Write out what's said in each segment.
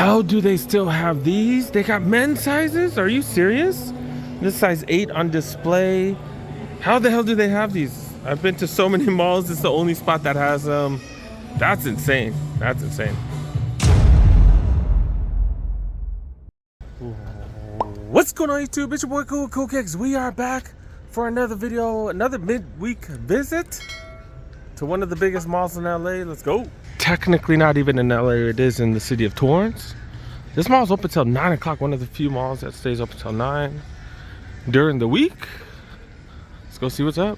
hell do they still have these? They got men's sizes? Are you serious? This size 8 on display. How the hell do they have these? I've been to so many malls. It's the only spot that has them. That's insane. That's insane. What's going on YouTube? It's your boy Cool Kicks. We are back for another video, another midweek visit to one of the biggest malls in LA. Let's go. Technically not even in LA, it is in the city of Torrance. This mall is open till 9 o'clock, one of the few malls that stays open till 9 during the week. Let's go see what's up.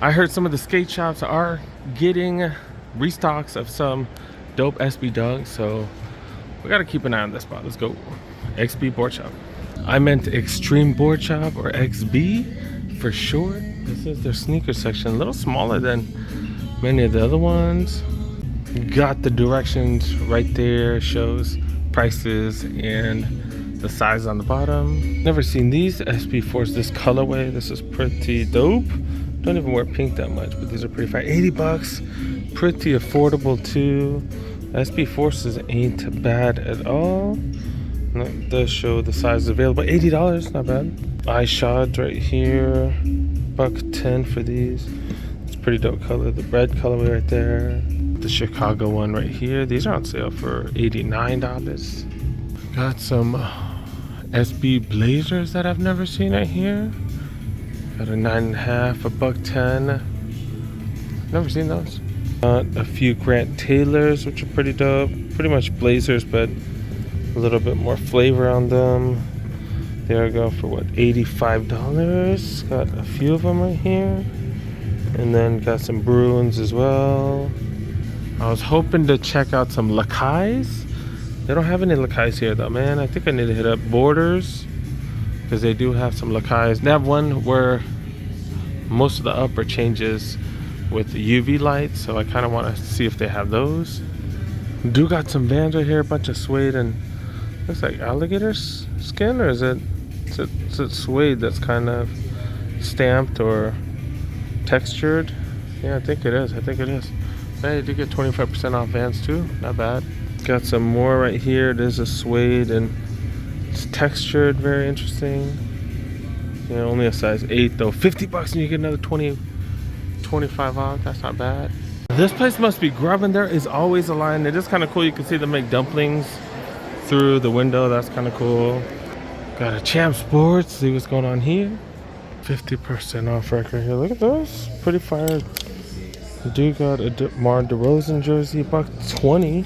I heard some of the skate shops are getting restocks of some dope SB Dogs, so we gotta keep an eye on this spot. Let's go. XB Board Shop. I meant Extreme Board Shop, or XB for short. This is their sneaker section, a little smaller than many of the other ones. Got the directions right there, shows prices and the size on the bottom. Never seen these SB4s this colorway. This is pretty dope. Don't even wear pink that much, but these are pretty fire. 80 bucks, pretty affordable too. SB Forces ain't bad at all. And it does show the size available. $80, not bad. Eye shots right here, $1.10 for these. It's pretty dope color. The red colorway right there. The Chicago one right here. These are on sale for $89. Got some SB Blazers that I've never seen right here. Got a 9.5, $1.10. Never seen those. Got a few Grant Taylors, which are pretty dope. Pretty much Blazers, but a little bit more flavor on them. There we go for what, $85. Got a few of them right here. And then got some Bruins as well. I was hoping to check out some Lakais. They don't have any Lakais here though, man. I think I need to hit up Borders, because they do have some Lakais. They have one where most of the upper changes with the UV light, so I kind of want to see if they have those. Do got some Vans right here, a bunch of suede and looks like alligator skin, or is it suede that's kind of stamped or textured? Yeah, I think it is. Hey, you do get 25% off Vans too. Not bad. Got some more right here. There's a suede and it's textured, very interesting. You know, only a size 8 though. 50 bucks and you get another 25 off. That's not bad. This place must be grubbing. There is always a line. It is kind of cool. You can see them make dumplings through the window. That's kind of cool. Got a Champ Sports. See what's going on here. 50% off record here. Look at those. Pretty fire. Dude got a DeMar DeRozan jersey, $1.20.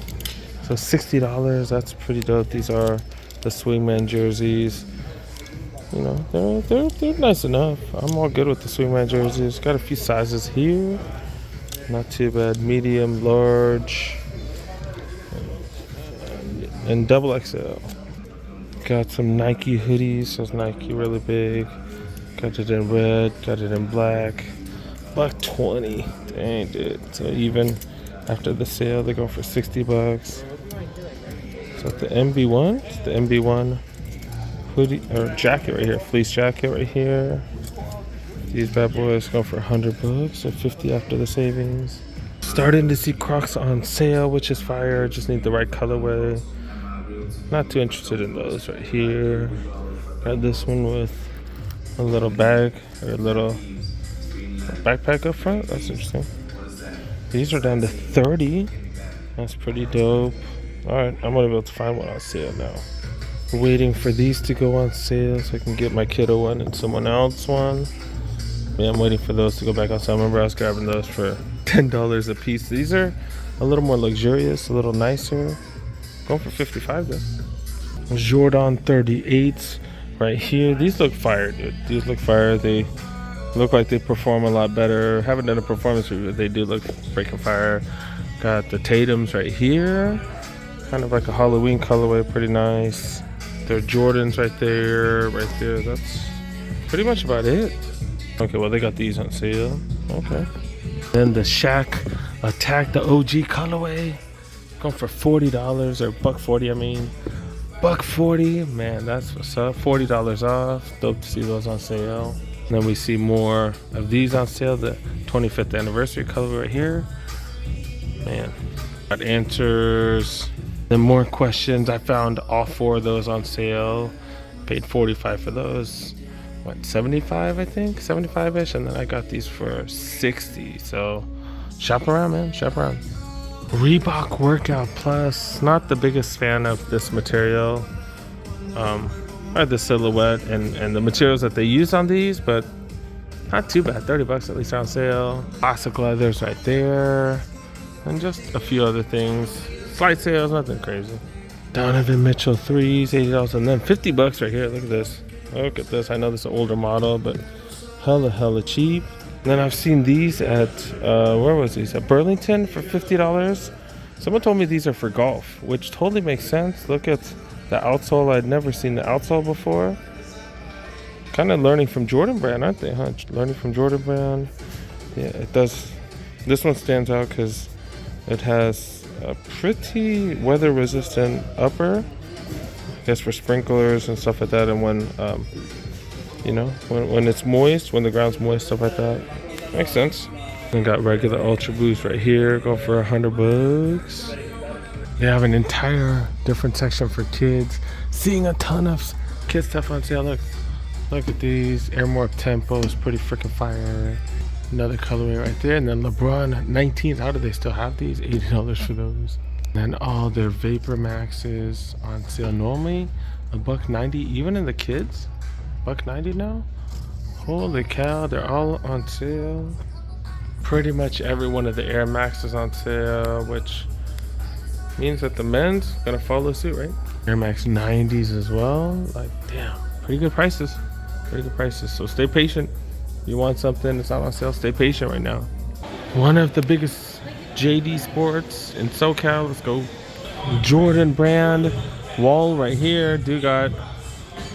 So $60. That's pretty dope. These are the Swingman jerseys. You know, they're nice enough. I'm all good with the Swingman jerseys. Got a few sizes here. Not too bad. Medium, large, and double XL. Got some Nike hoodies. Says Nike really big. Got it in red. Got it in black. $1.20. Dang, dude. So even after the sale, they go for 60 bucks. So the MB1, it's the MB1 hoodie or jacket right here, fleece jacket right here. These bad boys go for 100 bucks, so 50 after the savings. Starting to see Crocs on sale, which is fire. Just need the right colorway. Not too interested in those right here. Got this one with a little bag or a little backpack up front. That's interesting. These are down to 30. That's pretty dope. Alright, I'm gonna be able to find one on sale now. Waiting for these to go on sale so I can get my kiddo one and someone else one. Yeah, I'm waiting for those to go back on sale. I remember I was grabbing those for $10 a piece. These are a little more luxurious, a little nicer. Going for 55 though. Jordan 38s right here. These look fire, dude. These look fire. They look like they perform a lot better. Haven't done a performance review, but they do look freaking fire. Got the Tatums right here. Kind of like a Halloween colorway, pretty nice. There are Jordans right there. That's pretty much about it. Okay, well, they got these on sale. Okay. Then the Shaq Attack, the OG colorway. Going for $40 or $1.40, I mean. $1.40, man, that's what's up. $40 off. Dope to see those on sale. And then we see more of these on sale. The 25th anniversary color right here. Man, got Answers, Then more questions. I found all 4 of those on sale. Paid $45 for those. What, 75 I think? 75-ish. And then I got these for 60. So shop around, man. Shop around. Reebok Workout Plus. Not the biggest fan of this material. Or the silhouette and the materials that they use on these, but not too bad. $30 at least on sale. Classic leathers right there. And just a few other things. Slight sales, nothing crazy. Donovan Mitchell 3s, $80, and then $50 right here. Look at this. Look at this. I know this is an older model, but hella cheap. And then I've seen these at, where was these? At Burlington for $50. Someone told me these are for golf, which totally makes sense. Look at the outsole. I'd never seen the outsole before. Kind of learning from Jordan Brand, aren't they, huh? Learning from Jordan Brand. Yeah, it does. This one stands out because it has a pretty weather resistant upper. I guess for sprinklers and stuff like that. And when, you know, when it's moist, when the ground's moist, stuff like that. Makes sense. And got regular Ultra Boost right here, go for $100. They have an entire different section for kids. Seeing a ton of kid stuff on sale. Look at these. Air Morph Tempo is pretty freaking fire. Another colorway right there. And then LeBron 19. How do they still have these? $80 for those. And then all their Vapor Maxes on sale. Normally $1.90, even in the kids. $1.90 now. Holy cow, they're all on sale. Pretty much every one of the Air Max is on sale, which means that the men's gonna follow suit, right? Air Max 90s as well. Like, damn, pretty good prices. Pretty good prices. So stay patient. You want something that's not on sale, stay patient right now. One of the biggest JD Sports in SoCal. Let's go. Jordan Brand wall right here. Dude got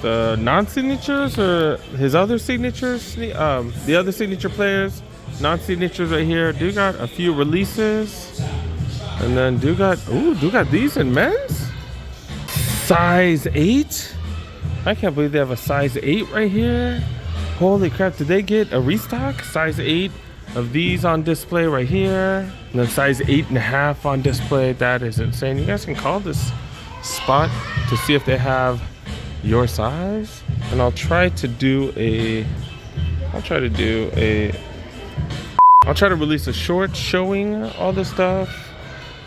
the non-signatures or his other signatures, the other signature players, non-signatures right here. Dude got a few releases, and then dude got these in men's size 8. I can't believe they have a size 8 right here. Holy crap, did they get a restock? Size 8 of these on display right here, and then size 8.5 on display. That is insane. You guys can call this spot to see if they have your size, and I'll try to release a short showing all this stuff.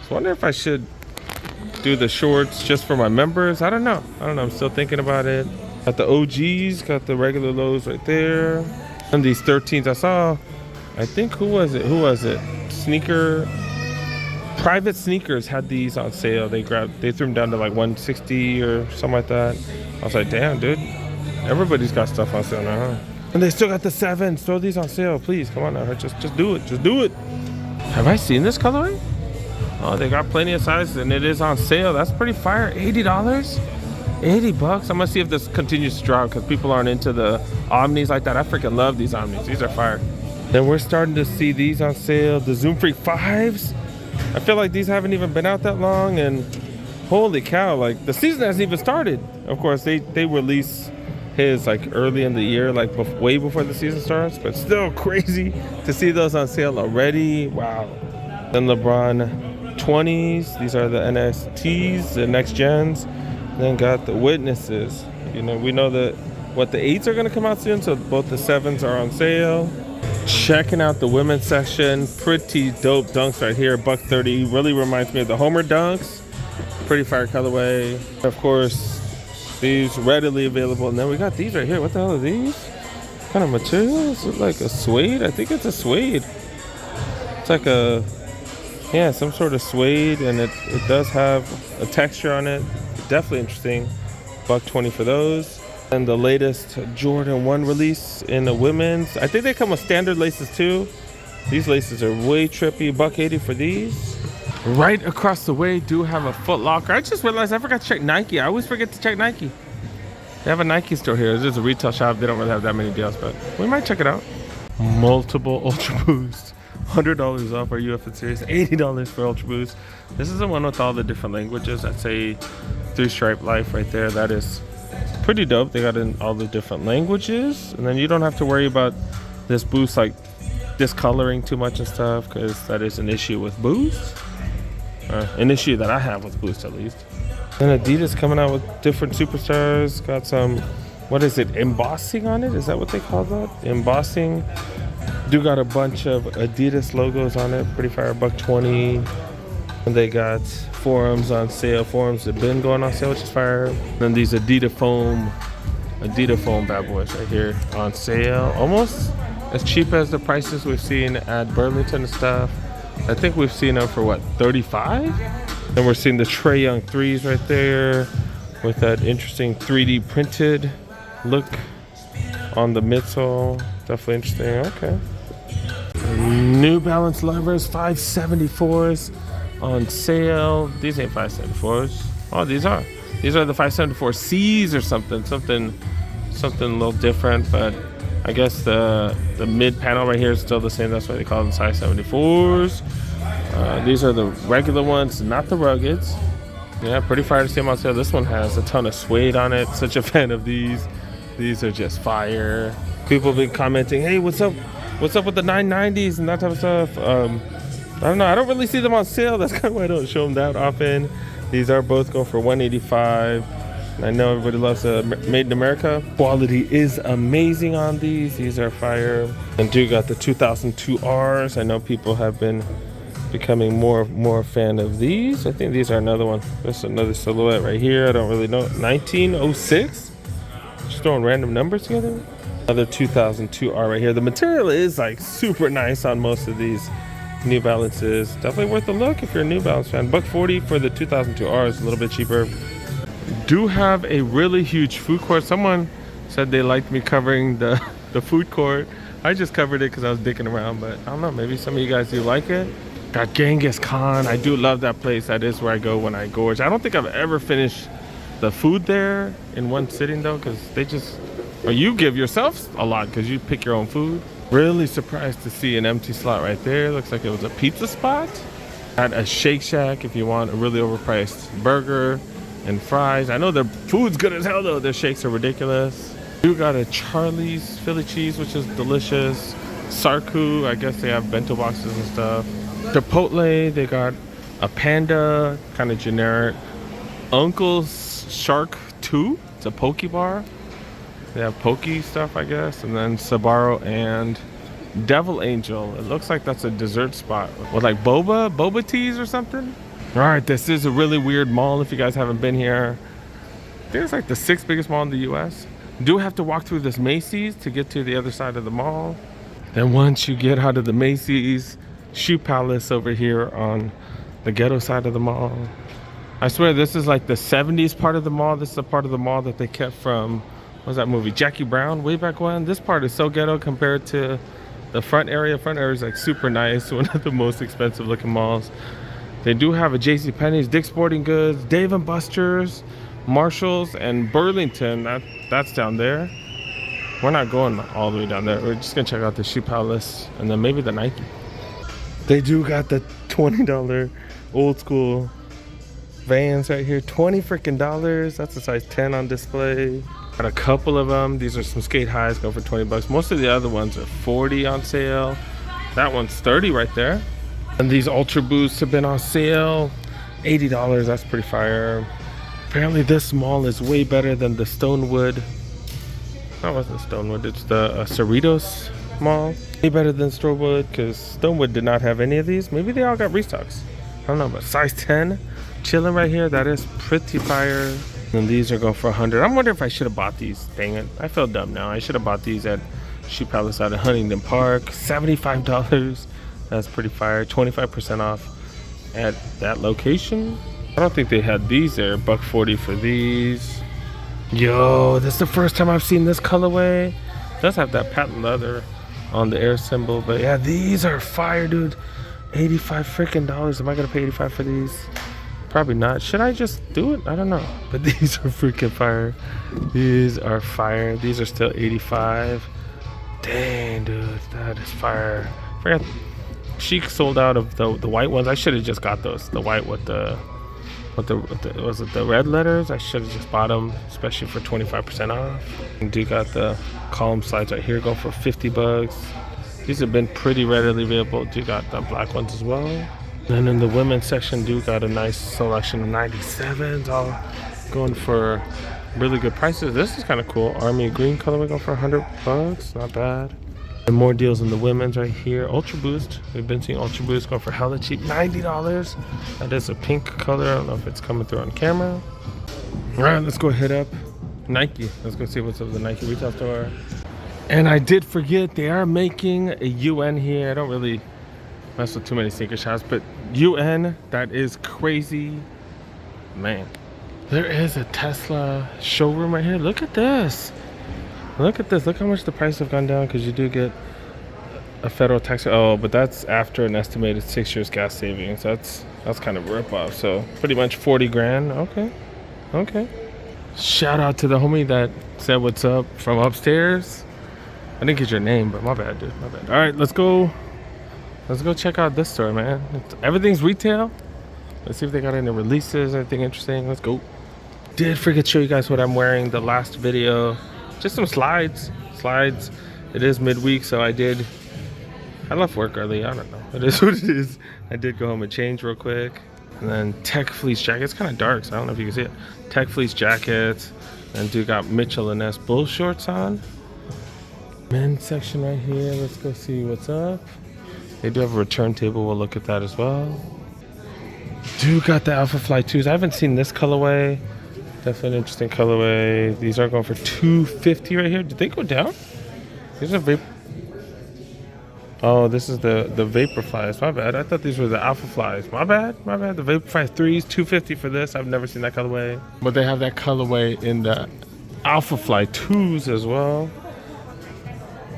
So I wonder if I should do the shorts just for my members. I don't know, I'm still thinking about it. Got the OGs, got the regular lows right there, and these 13s. I saw, I think, who was it Private Sneakers had these on sale. They threw them down to like $160 or something like that. I was like, damn, dude, everybody's got stuff on sale now, huh? And they still got the 7s. Throw these on sale, please. Come on now, just do it. Have I seen this colorway? Oh, they got plenty of sizes, and it is on sale. That's pretty fire. $80, $80. I'm gonna see if this continues to drop because people aren't into the Omnis like that. I freaking love these Omnis. These are fire. Then we're starting to see these on sale. The Zoom Freak 5s. I feel like these haven't even been out that long, and holy cow, like the season hasn't even started. Of course, they release his like early in the year, like way before the season starts, but still crazy to see those on sale already. Wow. Then LeBron 20s. These are the NXTs, the next gens. Then got the Witnesses. You know, we know that what the 8s are going to come out soon, so both the 7s are on sale. Checking out the women's section. Pretty dope dunks right here. $130. Really reminds me of the Homer dunks. Pretty fire colorway. Of course, these readily available. And then we got these right here. What the hell are these? What kind of material? Is it like a suede? I think it's a suede. It's like a, yeah, some sort of suede, and it does have a texture on it. Definitely interesting. $120 for those. And the latest Jordan 1 release in the women's. I think they come with standard laces too. These laces are way trippy. $180 for these. Right across the way do have a Foot Locker. I just realized I forgot to check Nike. I always forget to check Nike. They have a Nike store here. It's just a retail shop. They don't really have that many deals, but we might check it out. Multiple Ultra Boost. $100 off our UFN series. $80 for Ultra Boost. This is the one with all the different languages. I'd say 3-stripe life right there. That is pretty dope. They got in all the different languages, and then you don't have to worry about this boost like discoloring too much and stuff, because that is an issue with boost. An issue that I have with Boost, at least. And Adidas coming out with different superstars. Got some, what is it, embossing on it? Is that what they call that? Embossing. Do got a bunch of Adidas logos on it. Pretty fire, $120. And they got forums on sale. Forums have been going on sale, which is fire. And then these Adidas foam bad boys right here on sale. Almost as cheap as the prices we've seen at Burlington and stuff. I think we've seen them for what, 35? And we're seeing the Trae Young 3s right there with that interesting 3D printed look on the midsole. Definitely interesting. Okay. New Balance Lovers 574s on sale. These ain't 574s. Oh, these are the 574Cs or something a little different, but I guess the mid panel right here is still the same. That's why they call them size 74s. These are the regular ones, not the ruggeds. Yeah, pretty fire to see them on sale. This one has a ton of suede on it. Such a fan of these. These are just fire. People have been commenting, hey, what's up with the 990s and that type of stuff. I don't know, I don't really see them on sale. That's kind of why I don't show them that often. These are both going for $185. I know everybody loves Made in America. Quality is amazing on these. These are fire. And do got the 2002 Rs. I know people have been becoming more fan of these. I think these are another one. There's another silhouette right here. I don't really know. 1906? Just throwing random numbers together. Another 2002 R right here. The material is like super nice on most of these New Balances. Definitely worth a look if you're a New Balance fan. $140 for the 2002 R is a little bit cheaper. Do have a really huge food court. Someone said they liked me covering the food court. I just covered it because I was dicking around, but I don't know, maybe some of you guys do like it. Got Genghis Khan. I do love that place. That is where I go when I gorge. I don't think I've ever finished the food there in one sitting though, because they just, or you give yourself a lot because you pick your own food. Really surprised to see an empty slot right there. Looks like it was a pizza spot. At a Shake Shack if you want a really overpriced burger and fries. I know their food's good as hell though. Their shakes are ridiculous. You got a Charlie's Philly cheese, which is delicious. Sarku, I guess they have bento boxes and stuff. Chipotle, they got a Panda, kind of generic. Uncle's Shark 2, it's a poke bar. They have poke stuff, I guess. And then Sbarro and Devil Angel. It looks like that's a dessert spot with like boba teas or something. All right, this is a really weird mall if you guys haven't been here. I think it's like the 6th biggest mall in the US. Do have to walk through this Macy's to get to the other side of the mall. Then once you get out of the Macy's, Shoe Palace over here on the ghetto side of the mall. I swear this is like the 70s part of the mall. This is the part of the mall that they kept from, what was that movie, Jackie Brown, way back when. This part is so ghetto compared to the front area. Front area is like super nice, one of the most expensive looking malls. They do have a JCPenney's, Dick's Sporting Goods, Dave & Buster's, Marshall's, and Burlington. That's down there. We're not going all the way down there. We're just gonna check out the Shoe Palace and then maybe the Nike. They do got the $20 old school Vans right here. $20 freaking dollars. That's a size 10 on display. Got a couple of them. These are some skate highs, go for 20 bucks. Most of the other ones are 40 on sale. That one's 30 right there. And these Ultra Boosts have been on sale. $80, that's pretty fire. Apparently this mall is way better than the Stonewood. That wasn't Stonewood, it's the Cerritos Mall. Way better than Stonewood because Stonewood did not have any of these. Maybe they all got restocks. I don't know, but size 10 chilling right here. That is pretty fire. And these are going for 100. I'm wondering if I should have bought these. Dang it, I feel dumb now. I should have bought these at Shoe Palace out of Huntington Park. $75. That's pretty fire. 25% off at that location. I don't think they had these there. $140 for these. Yo, this is the first time I've seen this colorway. It does have that patent leather on the air symbol, but yeah, these are fire, dude. $85 freaking dollars. Am I gonna pay $85 for these? Probably not. Should I just do it? I don't know. But these are freaking fire. These are fire. These are still $85. Dang, dude, that is fire. Forgot Chic sold out of the white ones. I should have just got those. The white with the was it the red letters? I should have just bought them, especially for 25% off. And do got the column slides right here, go for 50 bucks. These have been pretty readily available. Do got the black ones as well. And in the women's section, do got a nice selection of 97s, all going for really good prices. This is kind of cool. Army green colorway going for $100, not bad. And more deals in the women's right here. Ultra Boost, we've been seeing Ultra Boost going for hella cheap, $90. That is a pink color. I don't know if it's coming through on camera. All right, let's go hit up Nike. Let's go see what's up at the Nike retail store. And I did forget, they are making a UN here. I don't really mess with too many sneaker shops, but UN, that is crazy, man. There is a Tesla showroom right here. Look at this. Look at this. Look how much the price have gone down, because you do get a federal tax. Oh, but that's after an estimated 6 years gas savings. That's kind of a rip off. So pretty much 40 grand. Okay. Okay. Shout out to the homie that said what's up from upstairs. I didn't get your name, but my bad, dude. My bad. All right, let's go. Let's go check out this store, man. Everything's retail. Let's see if they got any releases, anything interesting. Let's go. Did forget to show you guys what I'm wearing the last video. Just some slides. Slides. It is midweek, so I left work early. I don't know. It is what it is. I did go home and change real quick. And then tech fleece jacket. It's kind of dark, so I don't know if you can see it. Tech fleece jackets. And dude got Mitchell and S bull shorts on. Men's section right here. Let's go see what's up. They do have a return table. We'll look at that as well. Dude got the Alpha Fly 2s. I haven't seen this colorway. Definitely an interesting colorway. These are going for $250 right here. Did they go down? These are vapor. Oh, this is the Vapor Flies. My bad. I thought these were the Alpha Flies. My bad. My bad. The Vapor Fly 3s, $250 for this. I've never seen that colorway. But they have that colorway in the Alpha Fly 2s as well.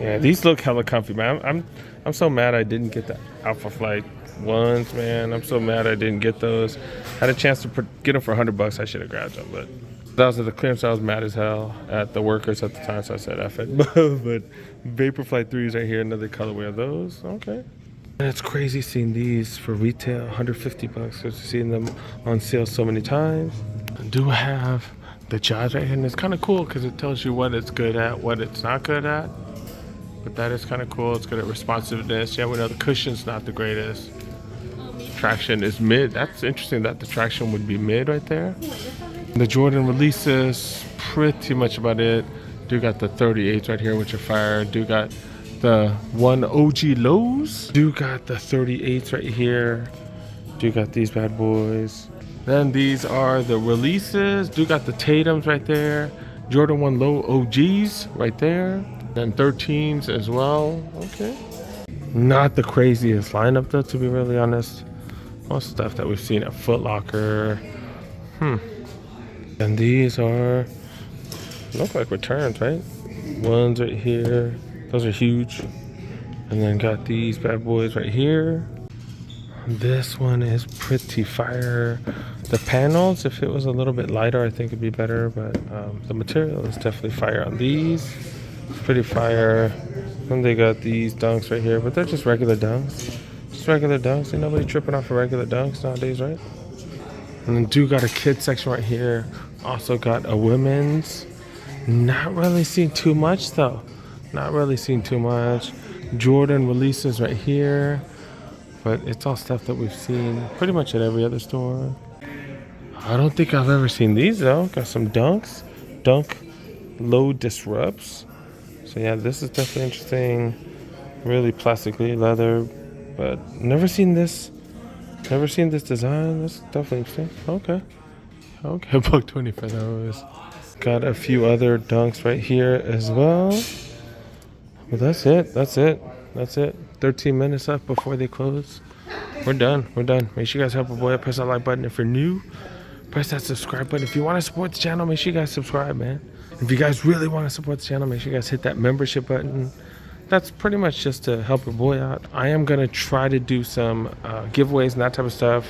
Yeah, these look hella comfy, man. I'm so mad I didn't get the Alpha Flight ones, man. I'm so mad I didn't get those. Had a chance to get them for $100. I should have grabbed them, but that was at the clearance. I was mad as hell at the workers at the time, so I said F it. But Vaporfly 3s right here, another colorway of those. Okay. And it's crazy seeing these for retail, $150. Because seeing them on sale so many times. I do have the Jazz right here, and it's kind of cool because it tells you what it's good at, what it's not good at. But that is kind of cool. It's good at responsiveness. Yeah, we know the cushion's not the greatest. Traction is mid. That's interesting that the traction would be mid right there. The Jordan releases, pretty much about it. Do got the 38s right here, which are fire. Do got the one OG lows. Do got the 38s right here. Do got these bad boys. Then these are the releases. Do got the Tatums right there. Jordan 1 low OGs right there. Then 13s as well. Okay. Not the craziest lineup though, to be really honest. Most stuff that we've seen at Foot Locker. And these are, look like returns, right? Ones right here. Those are huge. And then got these bad boys right here. This one is pretty fire. The panels, if it was a little bit lighter, I think it'd be better. But the material is definitely fire on these. Pretty fire. And they got these dunks right here, but they're just regular dunks. Just regular dunks. Ain't nobody tripping off of regular dunks nowadays, right? And then do got a kid section right here. Also got a women's. Not really seen too much though. Not really seen too much. Jordan releases right here. But it's all stuff that we've seen pretty much at every other store. I don't think I've ever seen these though. Got some dunks. Dunk low disrupts. So yeah, this is definitely interesting. Really plastically leather, but never seen this. Never seen this design. That's definitely interesting. Okay. Okay, $120 for those. Got a few other dunks right here as well. But that's it. That's it. That's it. 13 minutes left before they close. We're done. We're done. Make sure you guys help a boy out. Press that like button if you're new. Press that subscribe button. If you want to support the channel, make sure you guys subscribe, man. If you guys really want to support the channel, make sure you guys hit that membership button. That's pretty much just to help your boy out. I am going to try to do some giveaways and that type of stuff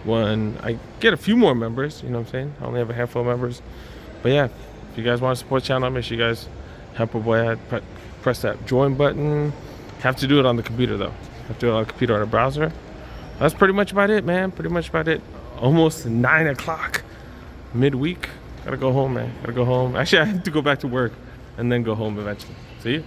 when I get a few more members. You know what I'm saying? I only have a handful of members. But yeah, if you guys want to support the channel, make sure you guys help your boy out. Press that join button. Have to do it on the computer, though. Have to do it on the computer or a browser. That's pretty much about it, man. Pretty much about it. Almost 9 o'clock midweek. Gotta go home, man. Gotta go home. Actually, I have to go back to work and then go home eventually. See you.